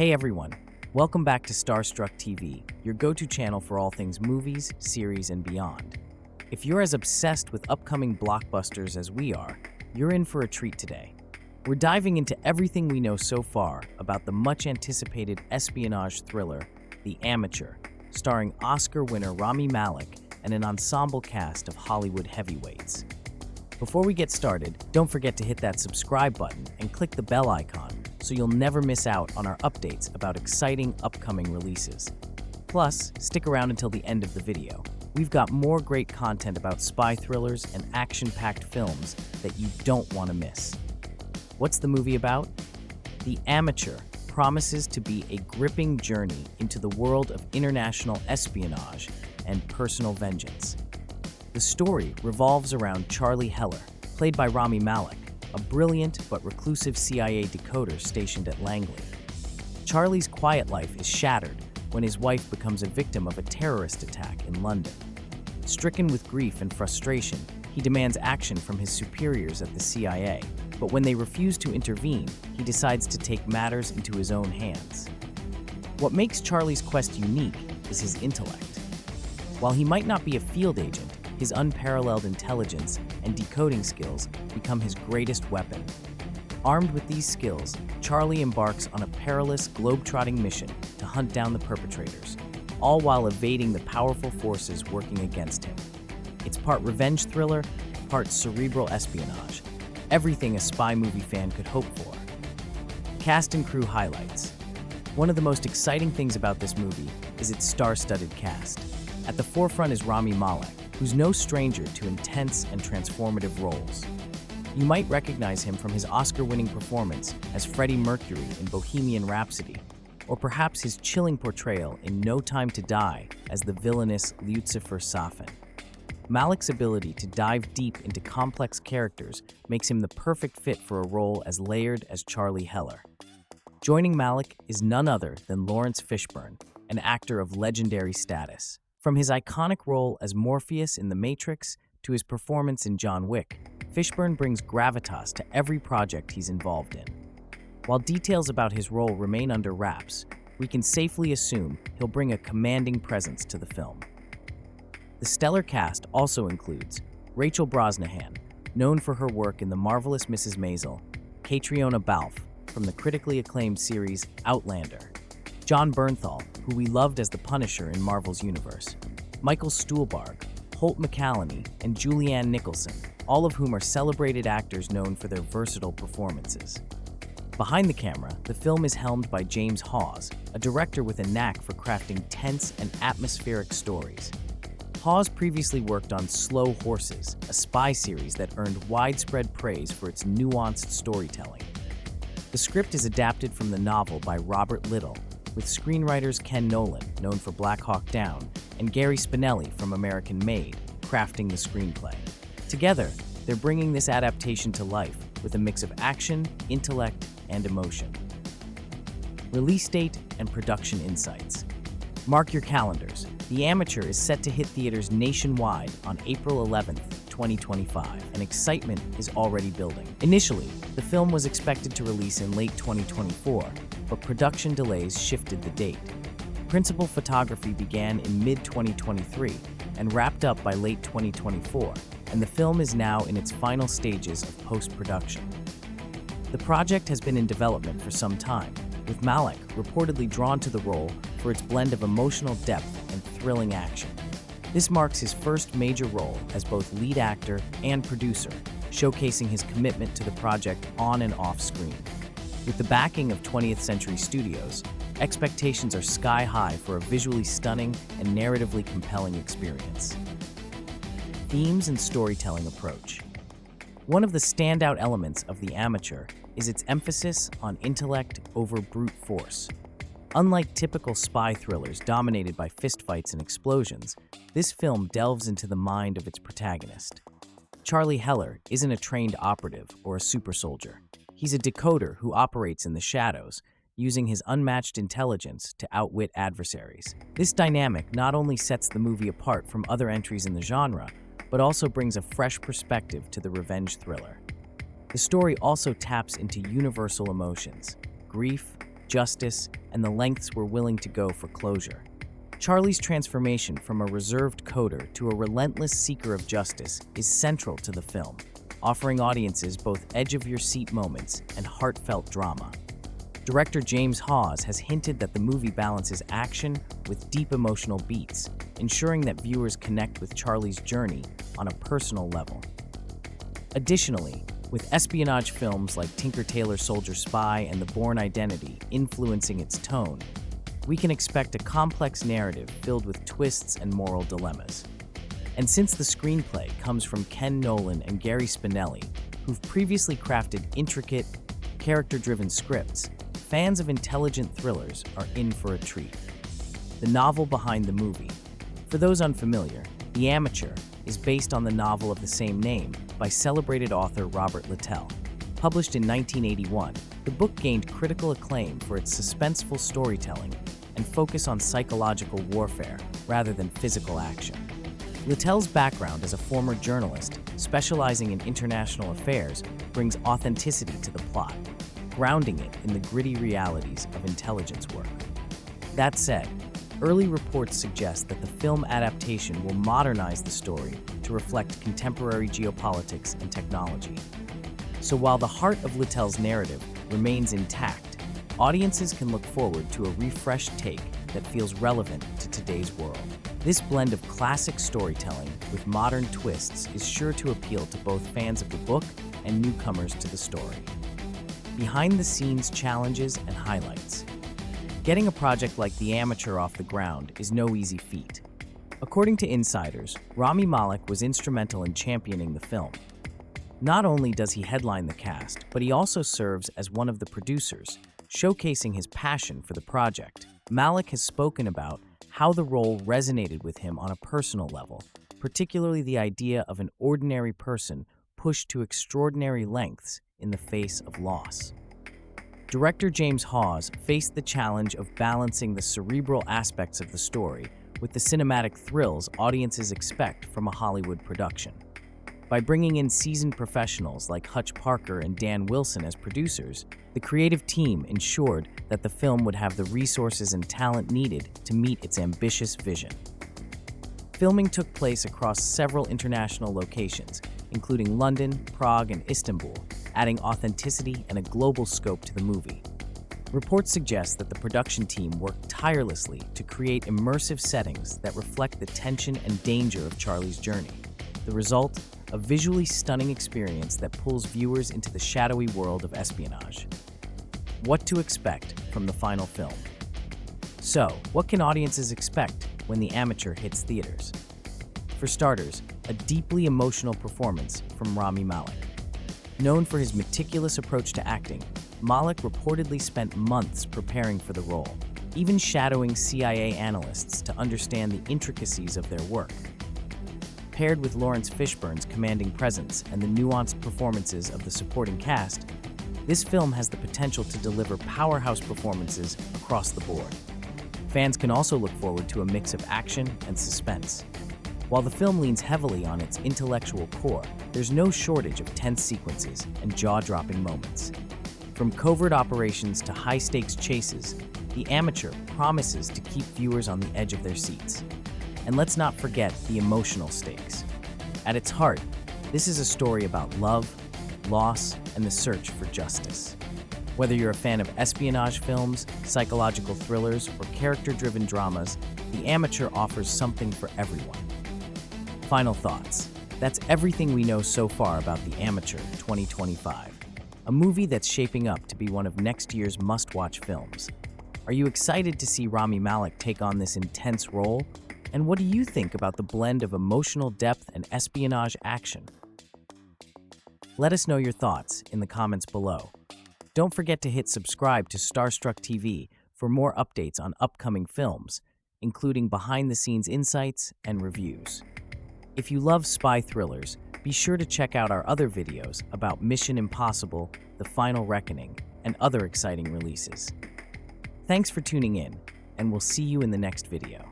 Hey everyone, welcome back to Starstruck TV, your go-to channel for all things movies, series, and beyond. If you're as obsessed with upcoming blockbusters as we are, you're in for a treat today. We're diving into everything we know so far about the much-anticipated espionage thriller, The Amateur, starring Oscar winner Rami Malek and an ensemble cast of Hollywood heavyweights. Before we get started, don't forget to hit that subscribe button and click the bell icon so you'll never miss out on our updates about exciting upcoming releases. Plus, stick around until the end of the video. We've got more great content about spy thrillers and action-packed films that you don't want to miss. What's the movie about? The Amateur promises to be a gripping journey into the world of international espionage and personal vengeance. The story revolves around Charlie Heller, played by Rami Malek, a brilliant but reclusive CIA decoder stationed at Langley. Charlie's quiet life is shattered when his wife becomes a victim of a terrorist attack in London. Stricken with grief and frustration, he demands action from his superiors at the CIA, but when they refuse to intervene, he decides to take matters into his own hands. What makes Charlie's quest unique is his intellect. While he might not be a field agent, his unparalleled intelligence and decoding skills become his greatest weapon. Armed with these skills, Charlie embarks on a perilous, globe-trotting mission to hunt down the perpetrators, all while evading the powerful forces working against him. It's part revenge thriller, part cerebral espionage, everything a spy movie fan could hope for. Cast and crew highlights. One of the most exciting things about this movie is its star-studded cast. At the forefront is Rami Malek, who's no stranger to intense and transformative roles. You might recognize him from his Oscar-winning performance as Freddie Mercury in Bohemian Rhapsody, or perhaps his chilling portrayal in No Time to Die as the villainous Lucifer Safin. Malek's ability to dive deep into complex characters makes him the perfect fit for a role as layered as Charlie Heller. Joining Malek is none other than Laurence Fishburne, an actor of legendary status. From his iconic role as Morpheus in The Matrix to his performance in John Wick, Fishburne brings gravitas to every project he's involved in. While details about his role remain under wraps, we can safely assume he'll bring a commanding presence to the film. The stellar cast also includes Rachel Brosnahan, known for her work in The Marvelous Mrs. Maisel, Catriona Balfe from the critically acclaimed series Outlander, John Bernthal, who we loved as the Punisher in Marvel's universe, Michael Stuhlbarg, Holt McCallany, and Julianne Nicholson, all of whom are celebrated actors known for their versatile performances. Behind the camera, the film is helmed by James Hawes, a director with a knack for crafting tense and atmospheric stories. Hawes previously worked on Slow Horses, a spy series that earned widespread praise for its nuanced storytelling. The script is adapted from the novel by Robert Littell, with screenwriters Ken Nolan, known for Black Hawk Down, and Gary Spinelli from American Made, crafting the screenplay. Together, they're bringing this adaptation to life with a mix of action, intellect, and emotion. Release date and production insights. Mark your calendars. The Amateur is set to hit theaters nationwide on April 11th, 2025, and excitement is already building. Initially, the film was expected to release in late 2024, but production delays shifted the date. Principal photography began in mid-2023 and wrapped up by late 2024, and the film is now in its final stages of post-production. The project has been in development for some time, with Malek reportedly drawn to the role for its blend of emotional depth and thrilling action. This marks his first major role as both lead actor and producer, showcasing his commitment to the project on and off screen. With the backing of 20th Century Studios, expectations are sky high for a visually stunning and narratively compelling experience. Themes and storytelling approach. One of the standout elements of The Amateur is its emphasis on intellect over brute force. Unlike typical spy thrillers dominated by fistfights and explosions, this film delves into the mind of its protagonist. Charlie Heller isn't a trained operative or a super soldier. He's a decoder who operates in the shadows, using his unmatched intelligence to outwit adversaries. This dynamic not only sets the movie apart from other entries in the genre, but also brings a fresh perspective to the revenge thriller. The story also taps into universal emotions: grief, justice, and the lengths we're willing to go for closure. Charlie's transformation from a reserved coder to a relentless seeker of justice is central to the film, offering audiences both edge-of-your-seat moments and heartfelt drama. Director James Hawes has hinted that the movie balances action with deep emotional beats, ensuring that viewers connect with Charlie's journey on a personal level. Additionally, with espionage films like Tinker Tailor Soldier Spy and The Bourne Identity influencing its tone, we can expect a complex narrative filled with twists and moral dilemmas. And since the screenplay comes from Ken Nolan and Gary Spinelli, who've previously crafted intricate, character-driven scripts, fans of intelligent thrillers are in for a treat. The novel behind the movie. For those unfamiliar, The Amateur is based on the novel of the same name by celebrated author Robert Littell. Published in 1981, the book gained critical acclaim for its suspenseful storytelling and focus on psychological warfare rather than physical action. Littell's background as a former journalist specializing in international affairs brings authenticity to the plot, grounding it in the gritty realities of intelligence work. That said, early reports suggest that the film adaptation will modernize the story to reflect contemporary geopolitics and technology. So while the heart of Littell's narrative remains intact, audiences can look forward to a refreshed take that feels relevant to today's world. This blend of classic storytelling with modern twists is sure to appeal to both fans of the book and newcomers to the story. Behind-the-scenes challenges and highlights. Getting a project like The Amateur off the ground is no easy feat. According to insiders, Rami Malek was instrumental in championing the film. Not only does he headline the cast, but he also serves as one of the producers, showcasing his passion for the project. Malek has spoken about how the role resonated with him on a personal level, particularly the idea of an ordinary person pushed to extraordinary lengths in the face of loss. Director James Hawes faced the challenge of balancing the cerebral aspects of the story with the cinematic thrills audiences expect from a Hollywood production. By bringing in seasoned professionals like Hutch Parker and Dan Wilson as producers, the creative team ensured that the film would have the resources and talent needed to meet its ambitious vision. Filming took place across several international locations, including London, Prague, and Istanbul, adding authenticity and a global scope to the movie. Reports suggest that the production team worked tirelessly to create immersive settings that reflect the tension and danger of Charlie's journey. The result? A visually stunning experience that pulls viewers into the shadowy world of espionage. What to expect from the final film? So, what can audiences expect when The Amateur hits theaters? For starters, a deeply emotional performance from Rami Malek. Known for his meticulous approach to acting, Malek reportedly spent months preparing for the role, even shadowing CIA analysts to understand the intricacies of their work. Paired with Laurence Fishburne's commanding presence and the nuanced performances of the supporting cast, this film has the potential to deliver powerhouse performances across the board. Fans can also look forward to a mix of action and suspense. While the film leans heavily on its intellectual core, there's no shortage of tense sequences and jaw-dropping moments. From covert operations to high-stakes chases, The Amateur promises to keep viewers on the edge of their seats. And let's not forget the emotional stakes. At its heart, this is a story about love, loss, and the search for justice. Whether you're a fan of espionage films, psychological thrillers, or character-driven dramas, The Amateur offers something for everyone. Final thoughts. That's everything we know so far about The Amateur 2025, a movie that's shaping up to be one of next year's must-watch films. Are you excited to see Rami Malek take on this intense role? And what do you think about the blend of emotional depth and espionage action? Let us know your thoughts in the comments below. Don't forget to hit subscribe to Starstruck TV for more updates on upcoming films, including behind-the-scenes insights and reviews. If you love spy thrillers, be sure to check out our other videos about Mission Impossible, The Final Reckoning, and other exciting releases. Thanks for tuning in, and we'll see you in the next video.